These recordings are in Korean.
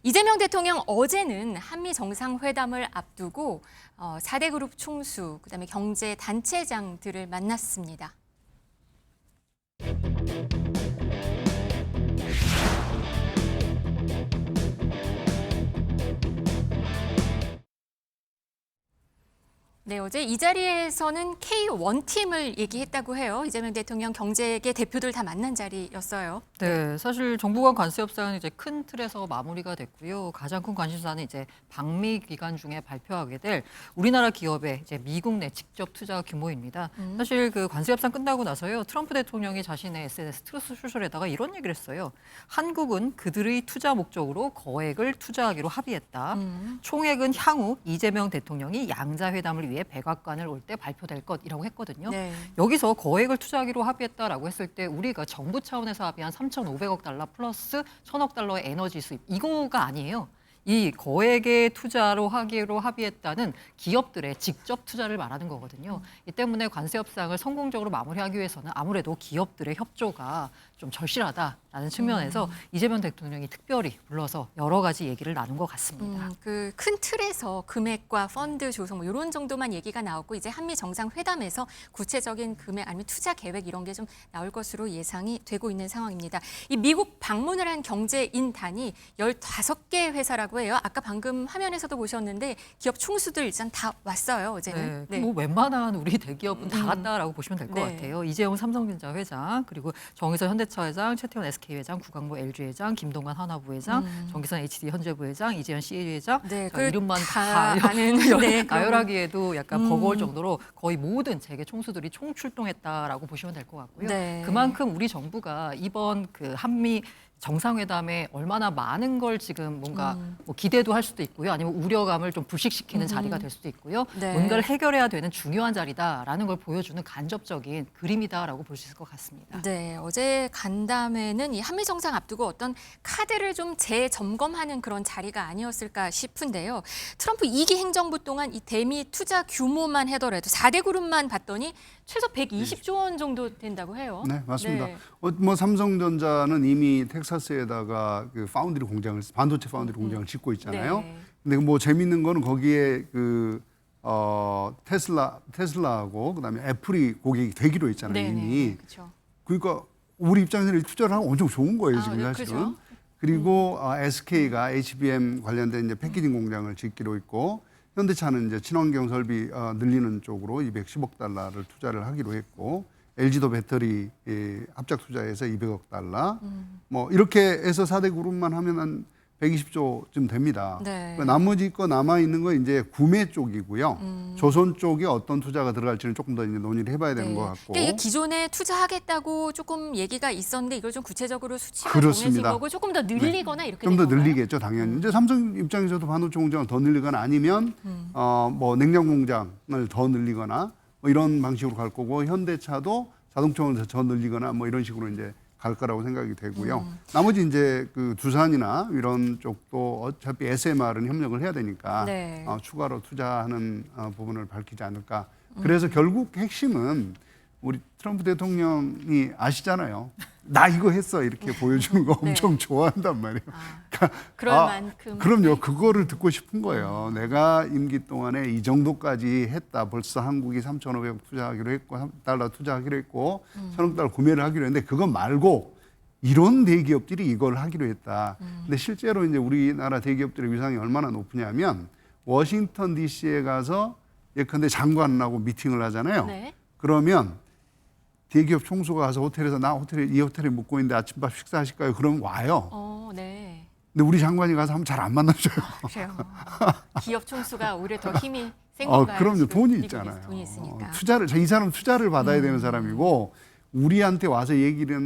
이재명 대통령 어제는 한미 정상회담을 앞두고 4대 그룹 총수, 그다음에 경제 단체장들을 만났습니다. 네, 어제 이 자리에서는 K1팀을 얘기했다고 해요. 이재명 대통령 경제계 대표들 다 만난 자리였어요. 네, 사실 정부 간 관세 협상은 이제 큰 틀에서 마무리가 됐고요. 가장 큰 관심사는 이제 방미 기간 중에 발표하게 될 우리나라 기업의 이제 미국 내 직접 투자 규모입니다. 사실 그 관세 협상 끝나고 나서요, 트럼프 대통령이 자신의 SNS 트루스 소셜에다가 이런 얘기를 했어요. 한국은 그들의 투자 목적으로 거액을 투자하기로 합의했다. 총액은 향후 이재명 대통령이 양자 회담을 위해 백악관을 올 때 발표될 것이라고 했거든요. 네. 여기서 거액을 투자하기로 합의했다라고 했을 때 우리가 정부 차원에서 합의한 3,500억 달러 플러스 1,000억 달러의 에너지 수입, 이거가 아니에요. 이 거액의 투자로 하기로 합의했다는 기업들의 직접 투자를 말하는 거거든요. 이 때문에 관세 협상을 성공적으로 마무리하기 위해서는 아무래도 기업들의 협조가 좀 절실하다라는 측면에서 이재명 대통령이 특별히 불러서 여러 가지 얘기를 나눈 것 같습니다. 그 큰 틀에서 금액과 펀드 조성 뭐 이런 정도만 얘기가 나오고 이제 한미 정상회담에서 구체적인 금액 아니면 투자 계획 이런 게 좀 나올 것으로 예상이 되고 있는 상황입니다. 이 미국 방문을 한 경제인단이 15개 회사라고 해요. 아까 방금 화면에서도 보셨는데 기업 총수들 일단 다 왔어요, 어제는. 네, 뭐 웬만한 우리 대기업은 다 갔다라고 보시면 될 것 네. 같아요. 이재용 삼성전자 회장, 그리고 정의선 현대차 회장, 최태원 SK 회장, 구강모 LG 회장, 김동관 하나부 회장, 정기선 HD 현재부 회장, 이재현 CA 회장. 네, 자, 이름만 다 다 아는 네, 나열하기에도 약간 버거울 정도로 거의 모든 재계 총수들이 총출동했다라고 보시면 될 것 같고요. 네. 그만큼 우리 정부가 이번 그 한미 정상회담에 얼마나 많은 걸 지금 뭔가 뭐 기대도 할 수도 있고요. 아니면 우려감을 좀 불식시키는 자리가 될 수도 있고요. 네. 뭔가를 해결해야 되는 중요한 자리다라는 걸 보여주는 간접적인 그림이다라고 볼 수 있을 것 같습니다. 네, 어제 간담회는 이 한미 정상 앞두고 어떤 카드를 좀 재점검하는 그런 자리가 아니었을까 싶은데요. 트럼프 2기 행정부 동안 이 대미 투자 규모만 하더라도 4대 그룹만 봤더니 최소 120조 원 정도 된다고 해요. 네, 맞습니다. 네. 뭐 삼성전자는 이미 텍사스에다가 그 파운드리 공장을 반도체 파운드리 공장을 짓고 있잖아요. 네. 근데 뭐 재밌는 거는 거기에 그 테슬라하고 그다음에 애플이 고객이 되기로 했잖아요, 네, 이미. 네, 그렇죠. 그러니까 우리 입장에서는 투자를 하면 엄청 좋은 거예요, 지금 네, 사실은. 그렇죠. 그리고 SK가 HBM 관련된 이제 패키징 공장을 짓기로 있고, 현대차는 이제 친환경 설비 늘리는 쪽으로 210억 달러를 투자를 하기로 했고, LG도 배터리 합작 투자해서 200억 달러. 뭐 이렇게 해서 4대 그룹만 하면 한 120조쯤 됩니다. 네. 그러니까 나머지 거 남아 있는 건 이제 구매 쪽이고요. 조선 쪽에 어떤 투자가 들어갈지는 조금 더 이제 논의를 해봐야 되는 것 같고. 그러니까 이게 기존에 투자하겠다고 조금 얘기가 있었는데 이걸 좀 구체적으로 수치가 그렇습니다. 정해진 거고 조금 더 늘리거나 이렇게 좀 더 된 건가요? 늘리겠죠, 당연히. 이제 삼성 입장에서도 반도체 공장을 더 늘리거나 아니면 뭐 냉장 공장을 더 늘리거나 뭐 이런 방식으로 갈 거고, 현대차도 자동차를 더 늘리거나 뭐 이런 식으로 이제 갈 거라고 생각이 되고요. 나머지 이제 그 두산이나 이런 쪽도 어차피 SMR은 협력을 해야 되니까 네. 추가로 투자하는 부분을 밝히지 않을까. 그래서 결국 핵심은 우리 트럼프 대통령이 아시잖아요. 나 이거 했어 이렇게 보여주는 거 네. 엄청 좋아한단 말이에요. 그럴 만큼. 그럼요. 그거를 듣고 싶은 거예요. 내가 임기 동안에 이 정도까지 했다. 벌써 한국이 3,500억 투자하기로 했고, 달러 투자하기로 했고, 1,000억 달러 구매를 하기로 했는데 그거 말고 이런 대기업들이 이걸 하기로 했다. 근데 실제로 이제 우리나라 대기업들의 위상이 얼마나 높으냐면 워싱턴 DC에 가서 예컨대 장관하고 미팅을 하잖아요. 네. 그러면 대기업 총수가 가서 호텔에서 이 호텔에 묵고 있는데 아침밥 식사하실까요? 그러면 와요. 네. 근데 우리 장관이 가서 하면 잘 안 만나줘요. 그래요. 기업 총수가 오히려 더 힘이 센 건가요? 그럼요. 지금 돈이 미국에서 있잖아요. 돈이 있으니까. 이 사람 투자를 받아야 되는 사람이고, 우리한테 와서 얘기를,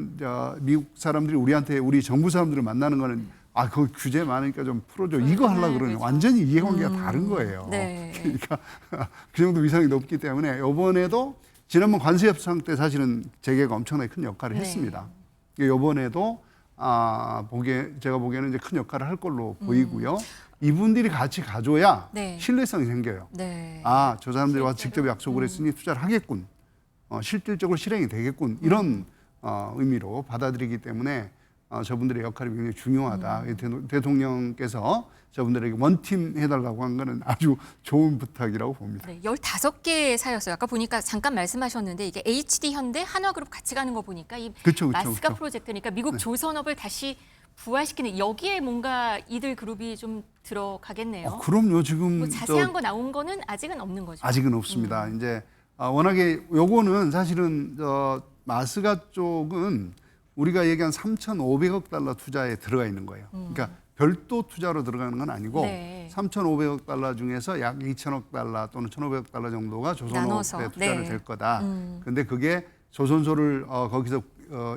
미국 사람들이 우리 정부 사람들을 만나는 거는 그거 규제 많으니까 좀 풀어줘. 이거 하려고 그러는 그렇죠. 완전히 이해관계가 다른 거예요. 네. 그러니까 그 정도 위상이 높기 때문에 이번에도 지난번 관세 협상 때 사실은 재계가 엄청나게 큰 역할을 네. 했습니다. 이번에도 제가 보기에는 이제 큰 역할을 할 걸로 보이고요. 이분들이 같이 가줘야 네. 신뢰성이 생겨요. 네. 저 사람들이 와서 직접 약속을 했으니 투자를 하겠군. 실질적으로 실행이 되겠군. 이런 의미로 받아들이기 때문에 저분들의 역할이 굉장히 중요하다. 대통령께서 저분들에게 원팀 해달라고 한 거는 아주 좋은 부탁이라고 봅니다. 네, 15개의 사였어요. 아까 보니까 잠깐 말씀하셨는데 이게 HD 현대 한화그룹 같이 가는 거 보니까 이 그쵸, 마스카 그쵸. 프로젝트니까 미국 조선업을 다시 부활시키는 여기에 뭔가 이들 그룹이 좀 들어가겠네요. 그럼요. 지금 뭐 자세한 거 나온 거는 아직은 없는 거죠. 아직은 없습니다. 이제 워낙에 요거는 사실은 마스가 쪽은 우리가 얘기한 3,500억 달러 투자에 들어가 있는 거예요. 그러니까 별도 투자로 들어가는 건 아니고 네. 3,500억 달러 중에서 약 2,000억 달러 또는 1,500억 달러 정도가 나눠서, 조선업에 투자를 네. 될 거다. 근데 그게 조선소를 거기서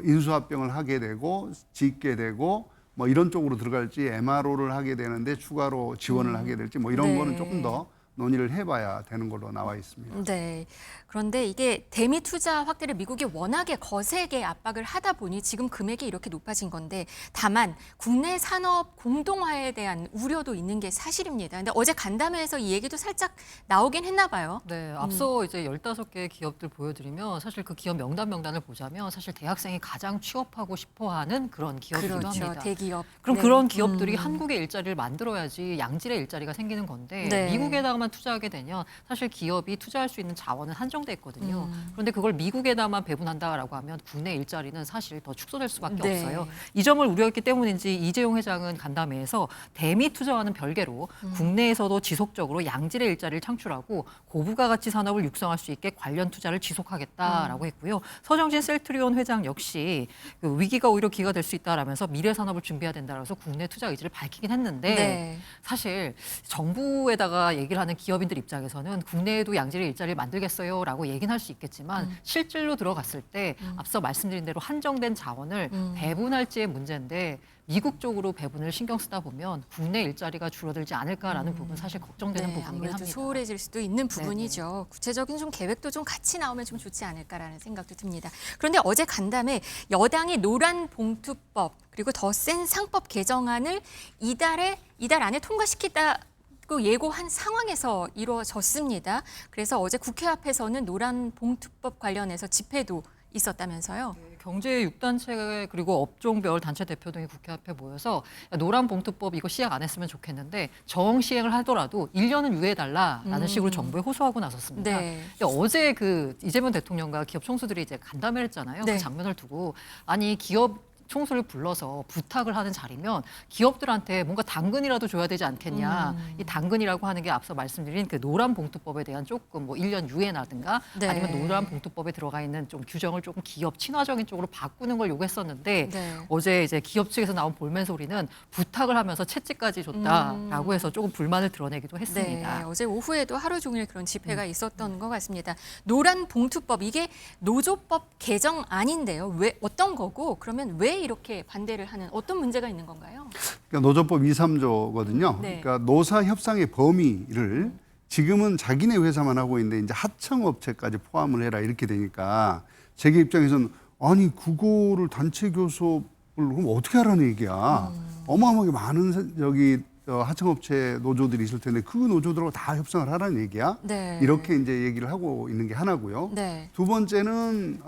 인수합병을 하게 되고 짓게 되고 뭐 이런 쪽으로 들어갈지 MRO를 하게 되는데 추가로 지원을 하게 될지 뭐 이런 네. 거는 조금 더 논의를 해봐야 되는 걸로 나와 있습니다. 네. 그런데 이게 대미 투자 확대를 미국이 워낙에 거세게 압박을 하다 보니 지금 금액이 이렇게 높아진 건데 다만 국내 산업 공동화에 대한 우려도 있는 게 사실입니다. 근데 어제 간담회에서 이 얘기도 살짝 나오긴 했나 봐요. 네, 앞서 이제 15개의 기업들 보여드리면 사실 그 기업 명단을 보자면 사실 대학생이 가장 취업하고 싶어하는 그런 기업이기도 그렇죠. 합니다. 대기업. 그럼 네. 그런 기업들이 한국의 일자리를 만들어야지 양질의 일자리가 생기는 건데 네. 미국에다가만 투자하게 되면 사실 기업이 투자할 수 있는 자원은 한정돼 있거든요. 그런데 그걸 미국에다만 배분한다라고 하면 국내 일자리는 사실 더 축소될 수밖에 네. 없어요. 이 점을 우려했기 때문인지 이재용 회장은 간담회에서 대미 투자와는 별개로 국내에서도 지속적으로 양질의 일자리를 창출하고 고부가 가치 산업을 육성할 수 있게 관련 투자를 지속하겠다라고 했고요. 서정진 셀트리온 회장 역시 그 위기가 오히려 기회가 될 수 있다라면서 미래 산업을 준비해야 된다라서 국내 투자 의지를 밝히긴 했는데 네. 사실 정부에다가 얘기를 하는 기업인들 입장에서는 국내에도 양질의 일자리를 만들겠어요라고 얘기는 할 수 있겠지만 실질로 들어갔을 때 앞서 말씀드린 대로 한정된 자원을 배분할지의 문제인데 미국 쪽으로 배분을 신경 쓰다 보면 국내 일자리가 줄어들지 않을까라는 부분 사실 걱정되는 네, 부분이긴 아무래도 합니다. 소홀해질 수도 있는 부분이죠. 구체적인 좀 계획도 좀 같이 나오면 좀 좋지 않을까라는 생각도 듭니다. 그런데 어제 간담회 여당이 노란 봉투법 그리고 더 센 상법 개정안을 이달 안에 통과시키다고 예고한 상황에서 이루어졌습니다. 그래서 어제 국회 앞에서는 노란 봉투법 관련해서 집회도 있었다면서요. 경제 6단체 그리고 업종별 단체 대표 등이 국회 앞에 모여서 노란 봉투법 이거 시행 안 했으면 좋겠는데 정 시행을 하더라도 1년은 유예해달라라는 식으로 정부에 호소하고 나섰습니다. 네. 근데 어제 그 이재명 대통령과 기업 총수들이 이제 간담회를 했잖아요. 네. 그 장면을 두고 아니 기업 총수를 불러서 부탁을 하는 자리면 기업들한테 뭔가 당근이라도 줘야 되지 않겠냐. 이 당근이라고 하는 게 앞서 말씀드린 그 노란 봉투법에 대한 조금 뭐 1년 유예라든가 네. 아니면 노란 봉투법에 들어가 있는 좀 규정을 조금 기업 친화적인 쪽으로 바꾸는 걸 요구했었는데 네. 어제 이제 기업 측에서 나온 볼멘 소리는 부탁을 하면서 채찍까지 줬다라고 해서 조금 불만을 드러내기도 했습니다. 네, 어제 오후에도 하루 종일 그런 집회가 있었던 것 같습니다. 노란 봉투법 이게 노조법 개정안인데요. 왜 어떤 거고 그러면 왜 이렇게 반대를 하는 어떤 문제가 있는 건가요? 그러니까 노조법 2, 3조거든요. 네. 그러니까 노사 협상의 범위를 지금은 자기네 회사만 하고 있는데 이제 하청업체까지 포함을 해라 이렇게 되니까 재계 입장에서는 아니 그거를 단체 교섭을 그럼 어떻게 하라는 얘기야. 어마어마하게 많은 하청업체 노조들이 있을 텐데 그 노조들하고 다 협상을 하라는 얘기야. 네. 이렇게 이제 얘기를 하고 있는 게 하나고요. 네. 두 번째는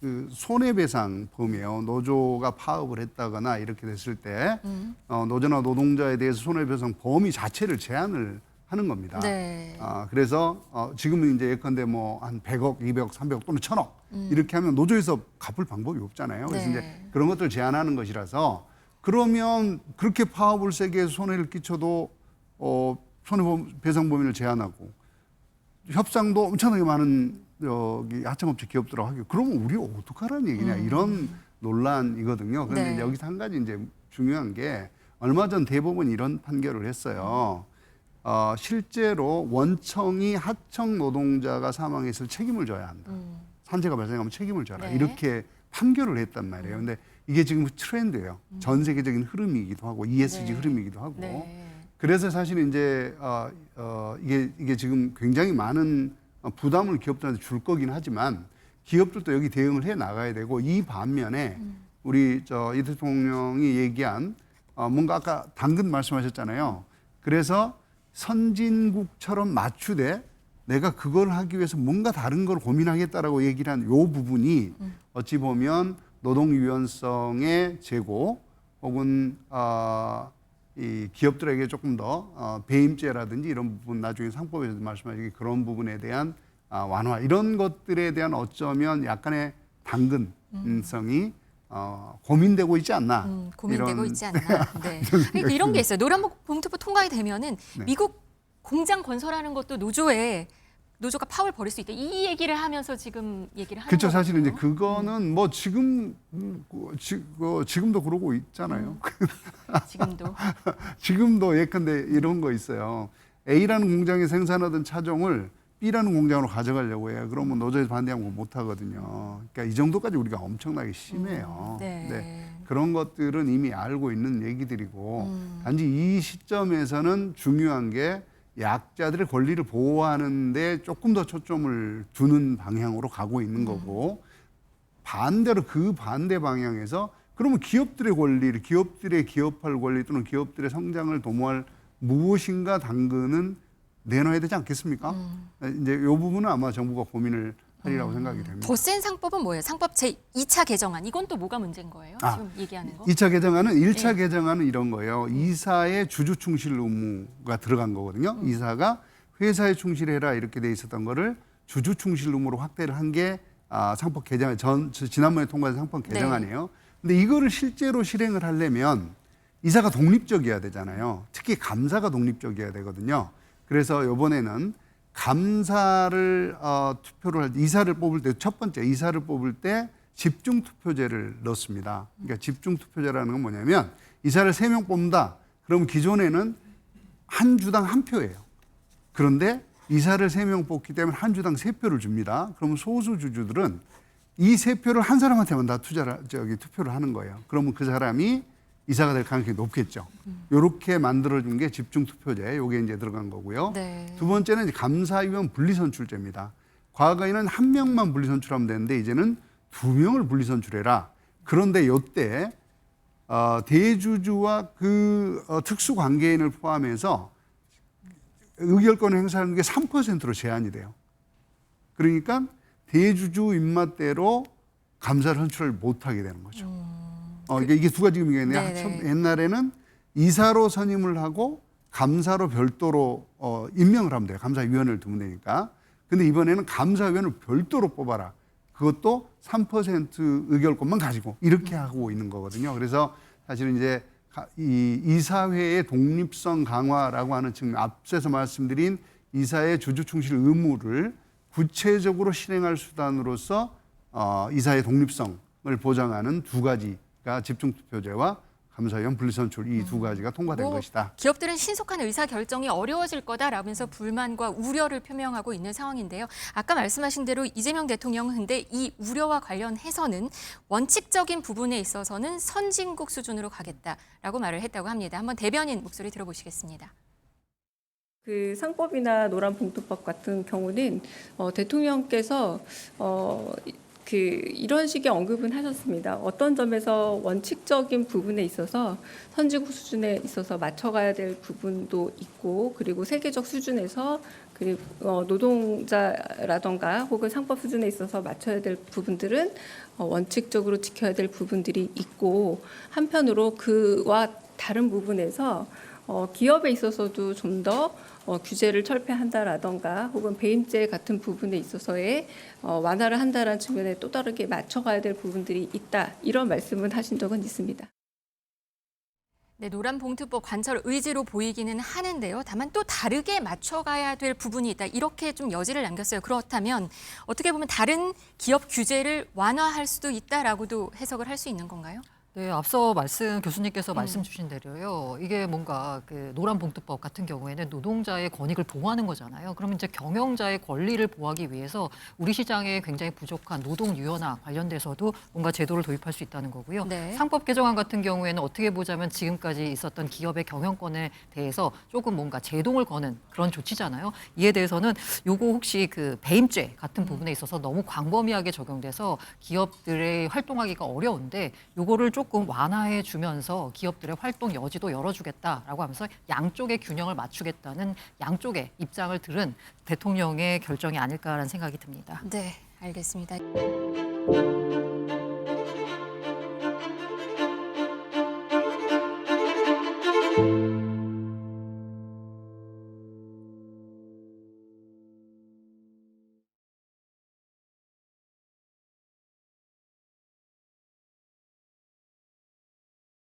그 손해배상 범위예요. 노조가 파업을 했다거나 이렇게 됐을 때 노조나 노동자에 대해서 손해배상 범위 자체를 제한을 하는 겁니다. 네. 그래서 지금은 이제 예컨대 뭐 한 100억, 200억, 300억 또는 1000억 이렇게 하면 노조에서 갚을 방법이 없잖아요. 그래서 네. 이제 그런 것들을 제한하는 것이라서 그러면 그렇게 파업을 세게 해서 손해를 끼쳐도 손해배상 범위를 제한하고 협상도 엄청나게 많은 여기 하청업체 기업들하고 하기 그러면 우리가 어떡하라는 얘기냐 이런 논란이거든요. 그런데 네. 이제 여기서 한 가지 이제 중요한 게 얼마 전 대법원이 이런 판결을 했어요. 실제로 원청이 하청 노동자가 사망했을 책임을 져야 한다. 산재가 발생하면 책임을 져라. 네. 이렇게 판결을 했단 말이에요. 근데 이게 지금 트렌드예요. 전 세계적인 흐름이기도 하고 ESG 네. 흐름이기도 하고. 네. 그래서 사실 이제 이게 지금 굉장히 많은 부담을 기업들한테 줄 거긴 하지만 기업들도 여기 대응을 해 나가야 되고 이 반면에 우리 이 대통령이 얘기한 뭔가 아까 당근 말씀하셨잖아요. 그래서 선진국처럼 맞추되 내가 그걸 하기 위해서 뭔가 다른 걸 고민하겠다라고 얘기를 한 요 부분이 어찌 보면 노동 유연성의 제고 혹은 이 기업들에게 조금 더 배임죄라든지 이런 부분 나중에 상법에서 말씀하신 그런 부분에 대한 완화 이런 것들에 대한 어쩌면 약간의 당근성이 고민되고 있지 않나. 고민되고 이런 있지 않나. 네. 그러니까 이런 게 있어요. 노란봉투법 통과가 되면은 네. 미국 공장 건설하는 것도 노조가 파업을 벌일 수 있다. 이 얘기를 하면서 지금 얘기를 하는 그렇죠. 거거든요. 사실은 이제 그거는 뭐 지금도 그러고 있잖아요. 지금도 예컨대 이런 거 있어요. A라는 공장이 생산하던 차종을 B라는 공장으로 가져가려고 해요. 그러면 노조에서 반대하면 못 하거든요. 그러니까 이 정도까지 우리가 엄청나게 심해요. 네. 그런 것들은 이미 알고 있는 얘기들이고 단지 이 시점에서는 중요한 게 약자들의 권리를 보호하는데 조금 더 초점을 두는 방향으로 가고 있는 거고 반대로 그 반대 방향에서 그러면 기업들의 권리를 기업들의 기업할 권리 또는 기업들의 성장을 도모할 무엇인가 당근은 내놔야 되지 않겠습니까? 이제 이 부분은 아마 정부가 고민을 하리라고 생각이 됩니다. 더 센 상법은 뭐예요? 상법 제2차 개정안. 이건 또 뭐가 문제인 거예요? 지금 얘기하는 거? 2차 개정안은 1차 개정안은 이런 거예요. 이사의 주주 충실 의무가 들어간 거거든요. 이사가 회사에 충실해라 이렇게 돼 있었던 거를 주주 충실 의무로 확대를 한 게 상법 개정 지난번에 통과된 상법 개정안이에요. 근데 이거를 실제로 실행을 하려면 이사가 독립적이어야 되잖아요. 특히 감사가 독립적이어야 되거든요. 그래서 이번에는 감사를 투표를 할 이사를 뽑을 때 첫 번째 이사를 뽑을 때 집중 투표제를 넣습니다. 그러니까 집중 투표제라는 건 뭐냐면 이사를 3명 뽑는다. 그럼 기존에는 한 주당 1표예요. 그런데 이사를 3명 뽑기 때문에 한 주당 3표를 줍니다. 그러면 소수 주주들은 이 3표를 한 사람한테만 다 투표를 하는 거예요. 그러면 그 사람이 이사가 될 가능성이 높겠죠. 이렇게 만들어준 게 집중투표제, 요게 이제 들어간 거고요. 네. 두 번째는 이제 감사위원 분리선출제입니다. 과거에는 1명만 분리선출하면 되는데 이제는 2명을 분리선출해라. 그런데 이때 대주주와 그 특수관계인을 포함해서 의결권을 행사하는 게 3%로 제한이 돼요. 그러니까 대주주 입맛대로 감사를 선출을 못하게 되는 거죠. 이게 두 가지 의미가 있네요. 옛날에는 이사로 선임을 하고 감사로 별도로 임명을 하면 돼요. 감사위원회를 두면 되니까. 근데 이번에는 감사위원을 별도로 뽑아라. 그것도 3% 의결권만 가지고 이렇게 하고 있는 거거든요. 그래서 사실은 이제 이 이사회의 독립성 강화라고 하는 측면, 앞서서 말씀드린 이사의 주주 충실 의무를 구체적으로 실행할 수단으로서 이사의 독립성을 보장하는 두 가지가 집중투표제와 감사위원 분리선출 이 두 가지가 통과된 것이다. 기업들은 신속한 의사결정이 어려워질 거다라면서 불만과 우려를 표명하고 있는 상황인데요. 아까 말씀하신 대로 이재명 대통령은 근데 이 우려와 관련해서는 원칙적인 부분에 있어서는 선진국 수준으로 가겠다라고 말을 했다고 합니다. 한번 대변인 목소리 들어보시겠습니다. 그 상법이나 노란봉투법 같은 경우는 대통령께서 이런 식의 언급은 하셨습니다. 어떤 점에서 원칙적인 부분에 있어서 선진국 수준에 있어서 맞춰가야 될 부분도 있고, 그리고 세계적 수준에서 그리고 노동자라던가 혹은 상법 수준에 있어서 맞춰야 될 부분들은 원칙적으로 지켜야 될 부분들이 있고, 한편으로 그와 다른 부분에서 기업에 있어서도 좀 더 규제를 철폐한다라던가 혹은 배임죄 같은 부분에 있어서의 완화를 한다라는 측면에 또 다르게 맞춰가야 될 부분들이 있다. 이런 말씀을 하신 적은 있습니다. 네, 노란봉투법 관철 의지로 보이기는 하는데요. 다만 또 다르게 맞춰가야 될 부분이 있다. 이렇게 좀 여지를 남겼어요. 그렇다면 어떻게 보면 다른 기업 규제를 완화할 수도 있다라고도 해석을 할 수 있는 건가요? 네, 앞서 교수님께서 말씀 주신 대로요. 이게 뭔가 그 노란봉투법 같은 경우에는 노동자의 권익을 보호하는 거잖아요. 그러면 이제 경영자의 권리를 보호하기 위해서 우리 시장에 굉장히 부족한 노동 유연화 관련돼서도 뭔가 제도를 도입할 수 있다는 거고요. 네. 상법 개정안 같은 경우에는 어떻게 보자면 지금까지 있었던 기업의 경영권에 대해서 조금 뭔가 제동을 거는 그런 조치잖아요. 이에 대해서는 요거 혹시 그 배임죄 같은 부분에 있어서 너무 광범위하게 적용돼서 기업들의 활동하기가 어려운데 요거를 조금 완화해 주면서 기업들의 활동 여지도 열어주겠다라고 하면서 양쪽의 균형을 맞추겠다는 양쪽의 입장을 들은 대통령의 결정이 아닐까라는 생각이 듭니다. 네, 알겠습니다.